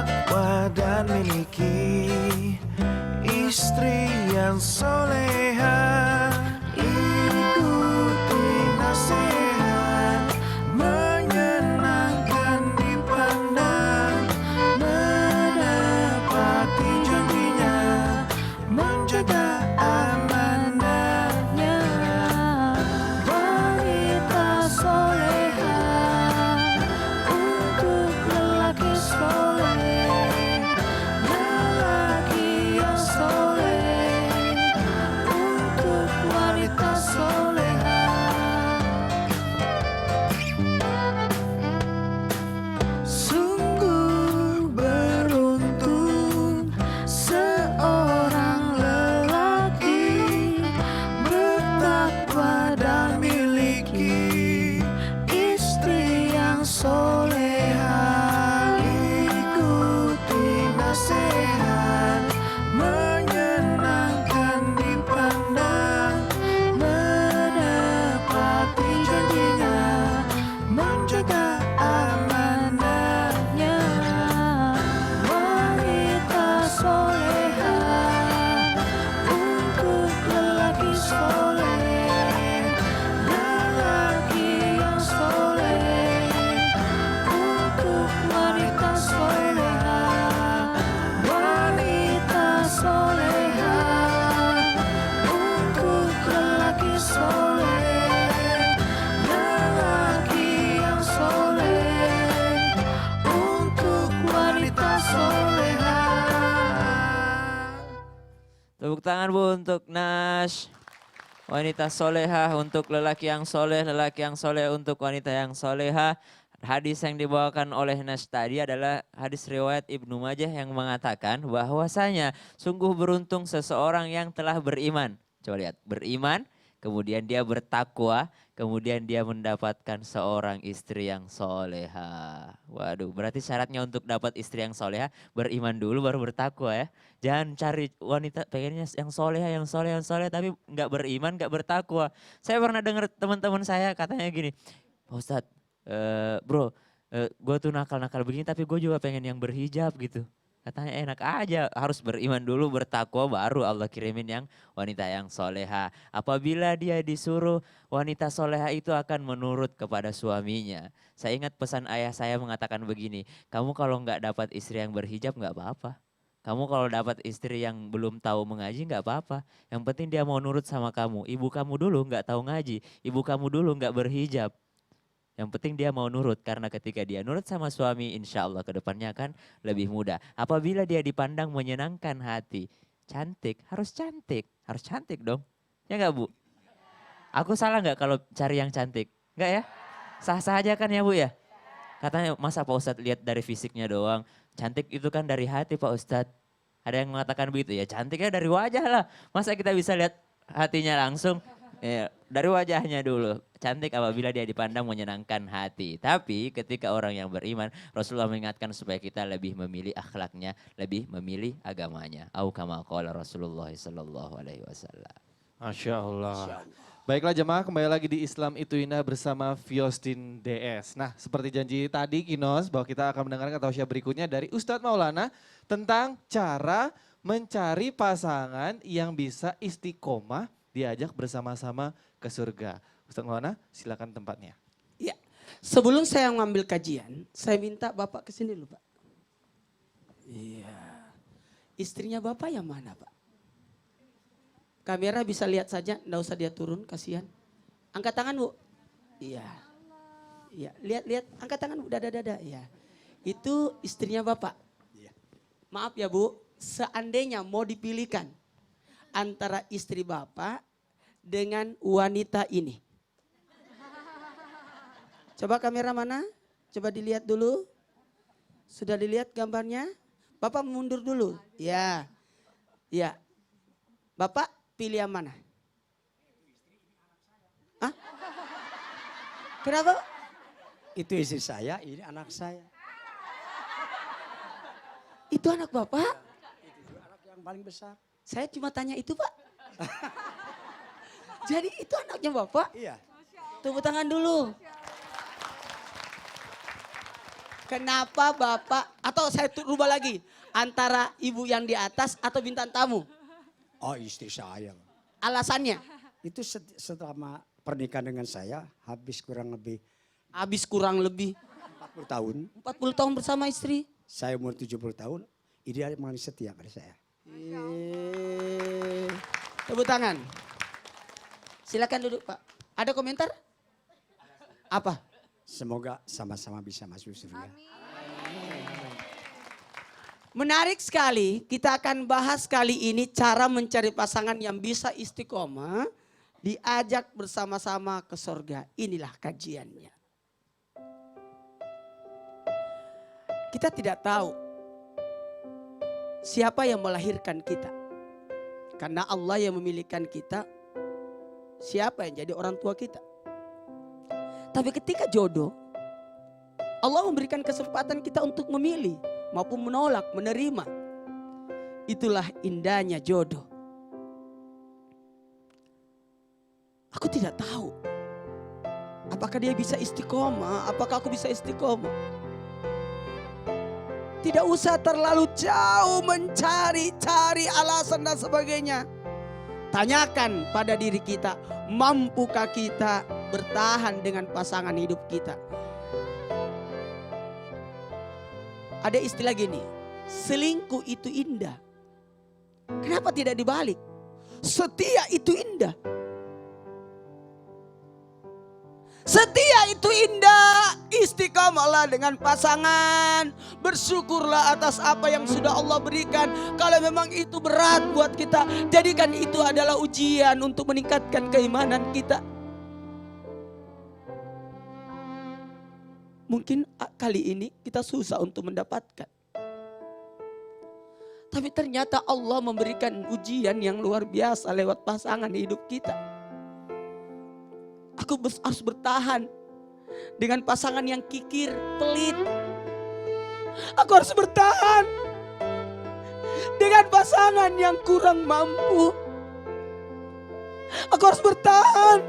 bertakwa dan miliki istri yang soleha. Ikuti nasihat, menyenangkan dipandang, menepati janjinya, menjaga amanahnya. Wanita soleha untuk lelaki soleh, lelaki yang soleh untuk wanita soleha. Sungguh beruntung seorang lelaki bertakwa dan miliki istri yang soleha. Ikuti nasihat, menyenangkan dipandang, menepati janjinya, menjaga amanahnya. Wanita soleha untuk lelaki soleh, lelaki yang soleh untuk wanita soleha. Wanita soleha untuk lelaki soleh, lelaki yang soleh untuk wanita soleha. Tepuk tangan Bu untuk Nash. Wanita soleha untuk lelaki yang soleh untuk wanita yang soleha. Hadis yang dibawakan oleh Nash tadi adalah hadis riwayat Ibnu Majah yang mengatakan bahwasanya sungguh beruntung seseorang yang telah beriman. Coba lihat, beriman, kemudian dia bertakwa, kemudian dia mendapatkan seorang istri yang soleha. Waduh, berarti syaratnya untuk dapat istri yang soleha, beriman dulu baru bertakwa ya. Jangan cari wanita pengennya yang soleha, tapi nggak beriman, nggak bertakwa. Saya pernah dengar teman-teman saya katanya gini, Pak Ustadz, bro, gue tuh nakal-nakal begini tapi gue juga pengen yang berhijab gitu. Katanya enak aja, harus beriman dulu, bertakwa, baru Allah kirimin yang wanita yang soleha. Apabila dia disuruh, wanita soleha itu akan menurut kepada suaminya. Saya ingat pesan ayah saya mengatakan begini, kamu kalau nggak dapat istri yang berhijab nggak apa-apa. Kamu kalau dapat istri yang belum tahu mengaji nggak apa-apa. Yang penting dia mau nurut sama kamu. Ibu kamu dulu nggak tahu ngaji, ibu kamu dulu nggak berhijab. Yang penting dia mau nurut, karena ketika dia nurut sama suami, insya Allah ke depannya akan lebih mudah. Apabila dia dipandang menyenangkan hati, harus cantik dong. Ya nggak Bu? Aku salah nggak kalau cari yang cantik? Nggak ya? Sah-sah aja kan ya Bu ya? Katanya masa Pak Ustadz lihat dari fisiknya doang. Cantik itu kan dari hati Pak Ustadz. Ada yang mengatakan begitu, ya cantiknya dari wajah lah. Masa kita bisa lihat hatinya langsung? Ya, dari wajahnya dulu. Cantik apabila dia dipandang menyenangkan hati. Tapi ketika orang yang beriman, Rasulullah mengingatkan supaya kita lebih memilih akhlaknya, lebih memilih agamanya. Au kama qala Rasulullah sallallahu alaihi wasallam. Masya Allah. Baiklah jemaah, kembali lagi di Islam Itu Indah bersama Fiostin DS. Nah, seperti janji tadi Kinos, bahwa kita akan mendengarkan tausiah berikutnya dari Ustadz Maulana tentang cara mencari pasangan yang bisa istiqomah diajak bersama-sama ke surga. Ustadz Maulana, silakan tempatnya. Ya, sebelum saya mengambil kajian, saya minta Bapak ke sini dulu Pak. Iya. Istrinya Bapak yang mana Pak? Kamera bisa lihat saja, enggak usah dia turun, kasihan. Angkat tangan Bu. Iya. Iya, lihat, angkat tangan Bu, dada. Iya. Itu istrinya Bapak. Iya. Maaf ya Bu, seandainya mau dipilihkan antara istri Bapak dengan wanita ini. Coba kamera mana? Coba dilihat dulu. Sudah dilihat gambarnya? Bapak mundur dulu. Ya. Ya. Bapak pilih yang mana? Hah? Kenapa? Itu istri saya, ini anak saya. Itu anak Bapak? Itu anak yang paling besar. Saya cuma tanya itu Pak. Jadi itu anaknya Bapak? Iya. Tepuk tangan dulu. Kenapa Bapak, atau saya rubah lagi, antara ibu yang di atas atau bintang tamu? Oh istri saya. Alasannya? Itu setelah pernikahan dengan saya habis kurang lebih Habis kurang lebih 40 tahun. 40 tahun bersama istri. Saya umur 70 tahun. Dia memang setia pada saya. Tepuk tangan. Silakan duduk Pak. Ada komentar? Apa? Semoga sama-sama bisa masuk surga. Menarik sekali, kita akan bahas kali ini cara mencari pasangan yang bisa istiqomah, diajak bersama-sama ke surga. Inilah kajiannya. Kita tidak tahu siapa yang melahirkan kita. Karena Allah yang memilihkan kita, siapa yang jadi orang tua kita. Tapi ketika jodoh, Allah memberikan kesempatan kita untuk memilih maupun menolak, menerima. Itulah indahnya jodoh. Aku tidak tahu apakah dia bisa istiqomah, apakah aku bisa istiqomah. Tidak usah terlalu jauh mencari-cari alasan dan sebagainya. Tanyakan pada diri kita, mampukah kita bertahan dengan pasangan hidup kita? Ada istilah gini, selingkuh itu indah. Kenapa tidak dibalik? Setia itu indah. Setia itu indah, istiqomahlah dengan pasangan. Bersyukurlah atas apa yang sudah Allah berikan. Kalau memang itu berat buat kita, jadikan itu adalah ujian untuk meningkatkan keimanan kita. Mungkin kali ini kita susah untuk mendapatkan. Tapi ternyata Allah memberikan ujian yang luar biasa lewat pasangan hidup kita. Aku harus bertahan dengan pasangan yang kikir, pelit. Aku harus bertahan dengan pasangan yang kurang mampu. Aku harus bertahan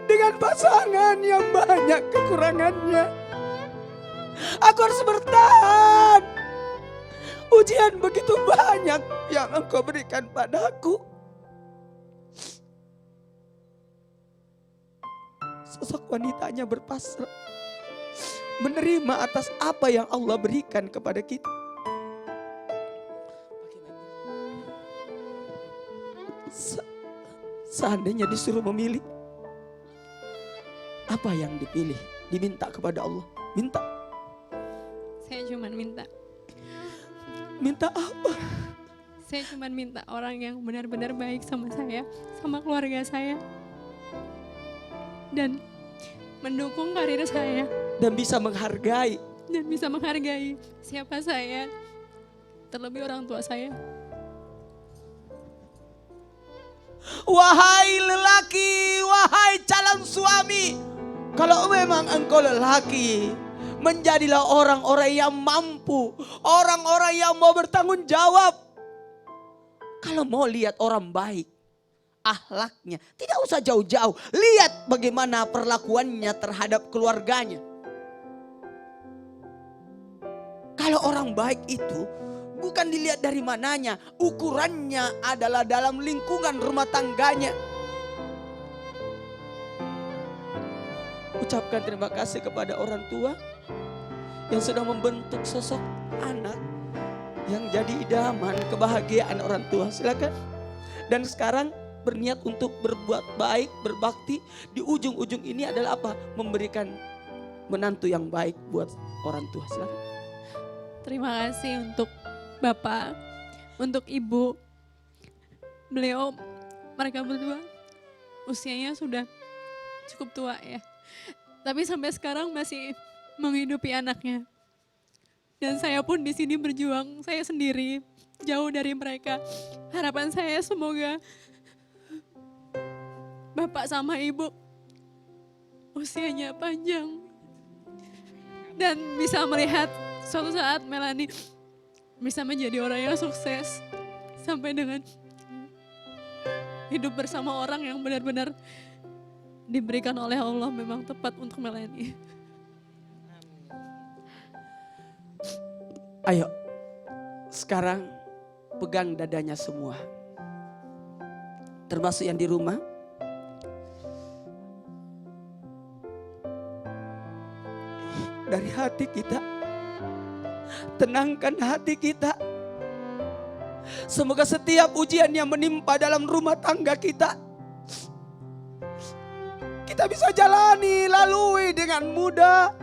dengan pasangan yang banyak kekurangannya. Aku harus bertahan. Ujian begitu banyak yang Engkau berikan padaku. Sosok wanitanya berpasrah, menerima atas apa yang Allah berikan kepada kita. Seandainya disuruh memilih, apa yang dipilih? Diminta kepada Allah. Minta. Saya cuma minta. Minta apa? Saya cuma minta orang yang benar-benar baik sama saya, sama keluarga saya. Dan mendukung karir saya. Dan bisa menghargai. Dan bisa menghargai siapa saya. Terlebih orang tua saya. Wahai lelaki, wahai calon suami, kalau memang engkau lelaki, menjadilah orang-orang yang mampu, orang-orang yang mau bertanggung jawab. Kalau mau lihat orang baik, akhlaknya, tidak usah jauh-jauh, lihat bagaimana perlakuannya terhadap keluarganya. Kalau orang baik itu bukan dilihat dari mananya, ukurannya adalah dalam lingkungan rumah tangganya. Ucapkan terima kasih kepada orang tua yang sudah membentuk sosok anak yang jadi idaman kebahagiaan orang tua. Silakan. Dan sekarang berniat untuk berbuat baik, berbakti. Di ujung-ujung ini adalah apa? Memberikan menantu yang baik buat orang tua. Silakan. Terima kasih untuk Bapak, untuk Ibu. Mereka berdua usianya sudah cukup tua ya. Tapi sampai sekarang masih menghidupi anaknya. Dan saya pun di sini berjuang, saya sendiri, jauh dari mereka. Harapan saya semoga Bapak sama Ibu usianya panjang. Dan bisa melihat suatu saat Melanie bisa menjadi orang yang sukses. Sampai dengan hidup bersama orang yang benar-benar diberikan oleh Allah memang tepat untuk Melanie. Ayo, sekarang pegang dadanya semua. Termasuk yang di rumah. Dari hati kita, tenangkan hati kita. Semoga setiap ujian yang menimpa dalam rumah tangga kita, kita bisa jalani, lalui dengan mudah.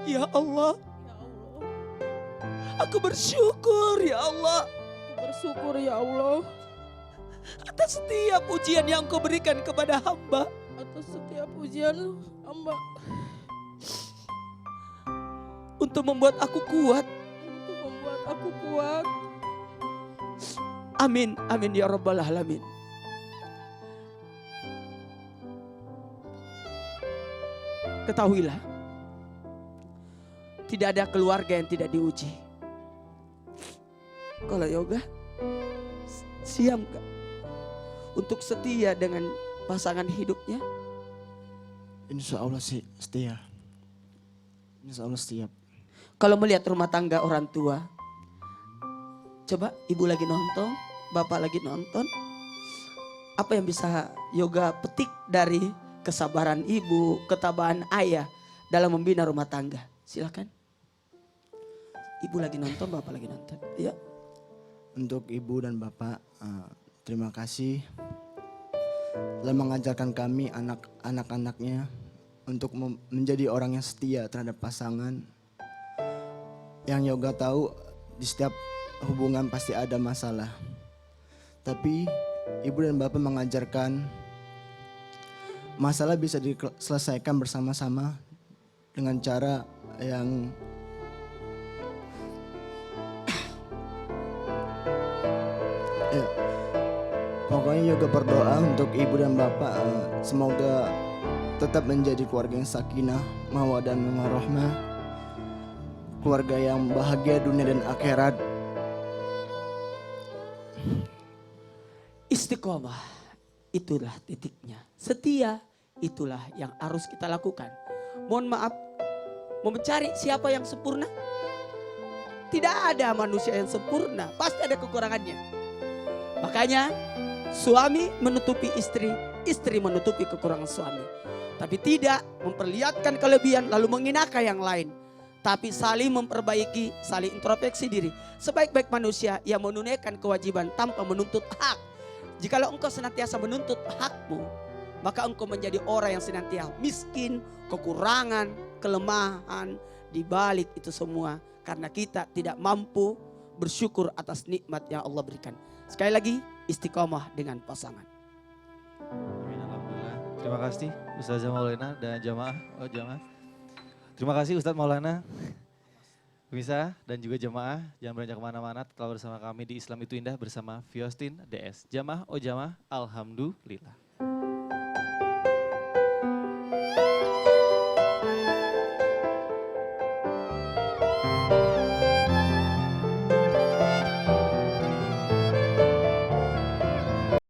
Ya Allah, aku bersyukur ya Allah. Bersyukur ya Allah Atas setiap ujian yang Kau berikan kepada hamba. atas setiap ujian hamba Untuk membuat aku kuat. untuk membuat aku kuat. Amin, amin ya Rabbal Alamin. Ketahuilah, tidak ada keluarga yang tidak diuji. Kalau yoga, siap gak untuk setia dengan pasangan hidupnya? Insya Allah sih setia. Insya Allah siap. Kalau melihat rumah tangga orang tua, coba ibu lagi nonton, bapak lagi nonton. Apa yang bisa yoga petik dari kesabaran ibu, ketabahan ayah dalam membina rumah tangga? Silakan. Ibu lagi nonton, bapak lagi nonton. Ya. Untuk ibu dan bapak, terima kasih telah mengajarkan kami anak-anaknya untuk menjadi orang yang setia terhadap pasangan. Yang yoga tahu di setiap hubungan pasti ada masalah. Tapi ibu dan bapak mengajarkan masalah bisa diselesaikan bersama-sama dengan cara yang ya, pokoknya yoga berdoa untuk ibu dan bapak semoga tetap menjadi keluarga yang sakinah, mawaddah dan warahmah, keluarga yang bahagia dunia dan akhirat. Istiqomah, itulah titiknya. Setia, itulah yang harus kita lakukan. Mohon maaf, mau mencari siapa yang sempurna? Tidak ada manusia yang sempurna, pasti ada kekurangannya. Makanya suami menutupi istri, istri menutupi kekurangan suami. Tapi tidak memperlihatkan kelebihan lalu menghinakan yang lain. Tapi saling memperbaiki, saling introspeksi diri. Sebaik-baik manusia yang menunaikan kewajiban tanpa menuntut hak. Jikalau engkau senantiasa menuntut hakmu, maka engkau menjadi orang yang senantiasa miskin, kekurangan, kelemahan, di balik itu semua. Karena kita tidak mampu bersyukur atas nikmat yang Allah berikan. Sekali lagi, istiqomah dengan pasangan. Amin, alhamdulillah. Terima kasih Ustazah Maulana dan jamaah. Terima kasih Ustadz Maulana. Pemirsa dan juga jamaah, jangan beranjak kemana-mana, tetap bersama kami di Islam Itu Indah bersama Fiostin DS. Jamaah, alhamdulillah.